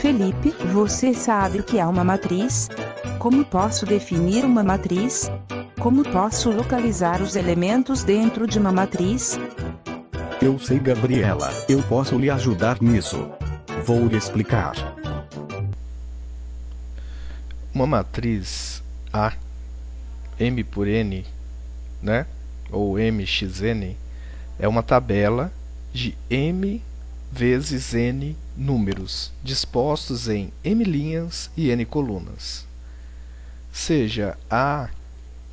Felipe, você sabe o que é uma matriz? Como posso definir uma matriz? Como posso localizar os elementos dentro de uma matriz? Eu sei, Gabriela, eu posso lhe ajudar nisso. Vou lhe explicar. Uma matriz A, M por N, né? Ou MXN, é uma tabela de M vezes N números, dispostos em M linhas e N colunas. Seja A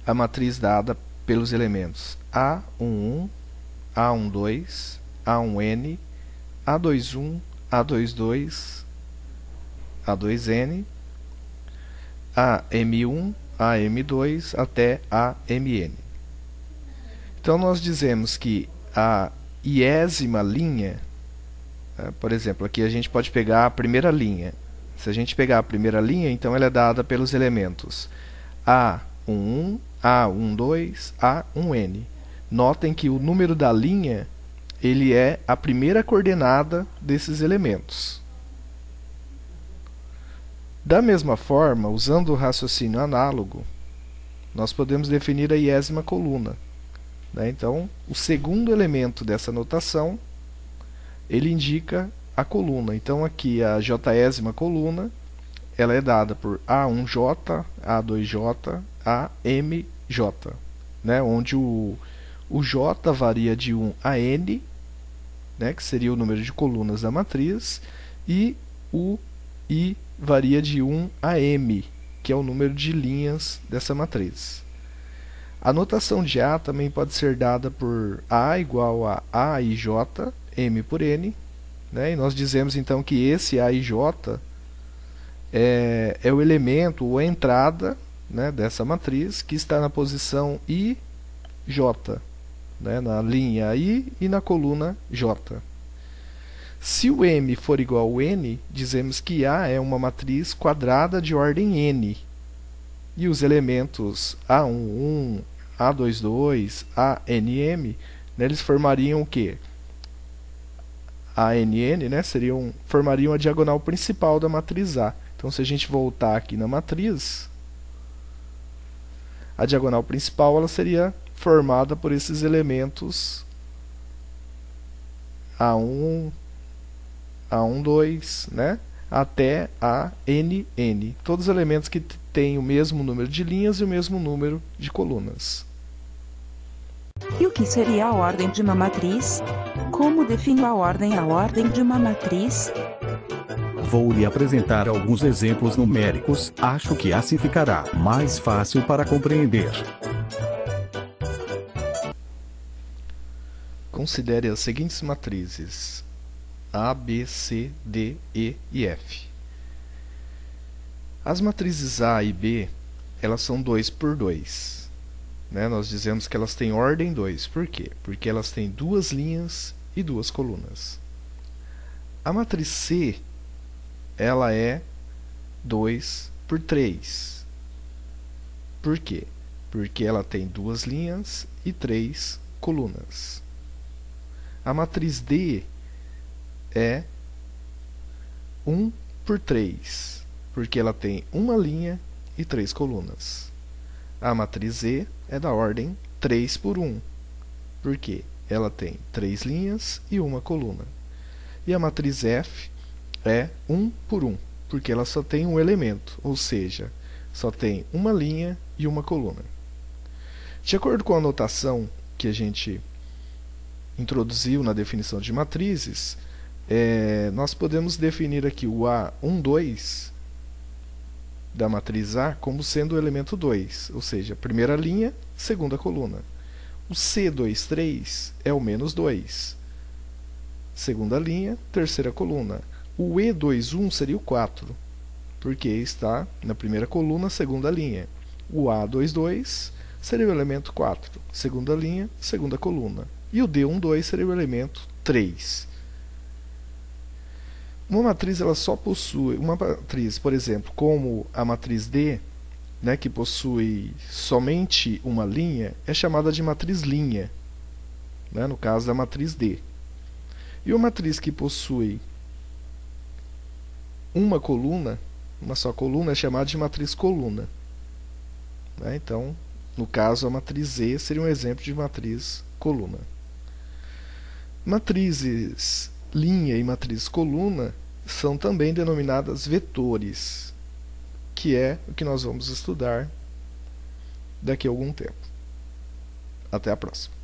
a matriz dada pelos elementos A11, A12, A1N, A21, A22, A2N, AM1, AM2 até AMN. Então nós dizemos que a iésima linha, por exemplo, aqui a gente pode pegar a primeira linha. Se a gente pegar a primeira linha, então ela é dada pelos elementos A11, A12, A1N. Notem que o número da linha ele é a primeira coordenada desses elementos. Da mesma forma, usando o raciocínio análogo, nós podemos definir a iésima coluna. Então, o segundo elemento dessa notação, ele indica a coluna. Então, aqui a jésima coluna, ela é dada por A1J, A2J, AMJ, onde o J varia de 1 a N, que seria o número de colunas da matriz, e o I varia de 1 a M, que é o número de linhas dessa matriz. A notação de A também pode ser dada por A igual a AIJ, M por N, e nós dizemos então que esse AIJ é o elemento ou a entrada dessa matriz que está na posição IJ, na linha I e na coluna J. Se o M for igual ao N, dizemos que A é uma matriz quadrada de ordem N. E os elementos A11, A22, ANM, eles formariam o quê? ANN, formariam a diagonal principal da matriz A. Então, se a gente voltar aqui na matriz, a diagonal principal ela seria formada por esses elementos A1, A12, até ANN. Todos os elementos que têm o mesmo número de linhas e o mesmo número de colunas. E o que seria a ordem de uma matriz? Como defino a ordem de uma matriz? Vou lhe apresentar alguns exemplos numéricos, acho que assim ficará mais fácil para compreender. Considere as seguintes matrizes: A, B, C, D, E e F. As matrizes A e B, elas são 2 por 2. Nós dizemos que elas têm ordem 2. Por quê? Porque elas têm 2 linhas e 2 colunas. A matriz C, ela é 2 por 3. Por quê? Porque ela tem 2 linhas e 3 colunas. A matriz D é 1 por 3, porque ela tem uma linha e 3 colunas. A matriz E é da ordem 3 por 1, porque ela tem 3 linhas e uma coluna. E a matriz F é 1 por 1, porque ela só tem um elemento, ou seja, só tem uma linha e uma coluna. De acordo com a notação que a gente introduziu na definição de matrizes, nós podemos definir aqui o A12 da matriz A como sendo o elemento 2, ou seja, primeira linha, segunda coluna. O C23 é o menos 2, segunda linha, terceira coluna. O E21 seria o 4, porque está na primeira coluna, segunda linha. O A22 seria o elemento 4, segunda linha, segunda coluna. E o D12 seria o elemento 3. Uma matriz ela só possui, uma matriz, por exemplo, como a matriz D, que possui somente uma linha, é chamada de matriz linha, no caso da matriz D. E uma matriz que possui uma coluna, uma só coluna, é chamada de matriz coluna. Né? Então, no caso, a matriz Z seria um exemplo de matriz coluna. Matrizes linha e matriz coluna são também denominadas vetores, que é o que nós vamos estudar daqui a algum tempo. Até a próxima.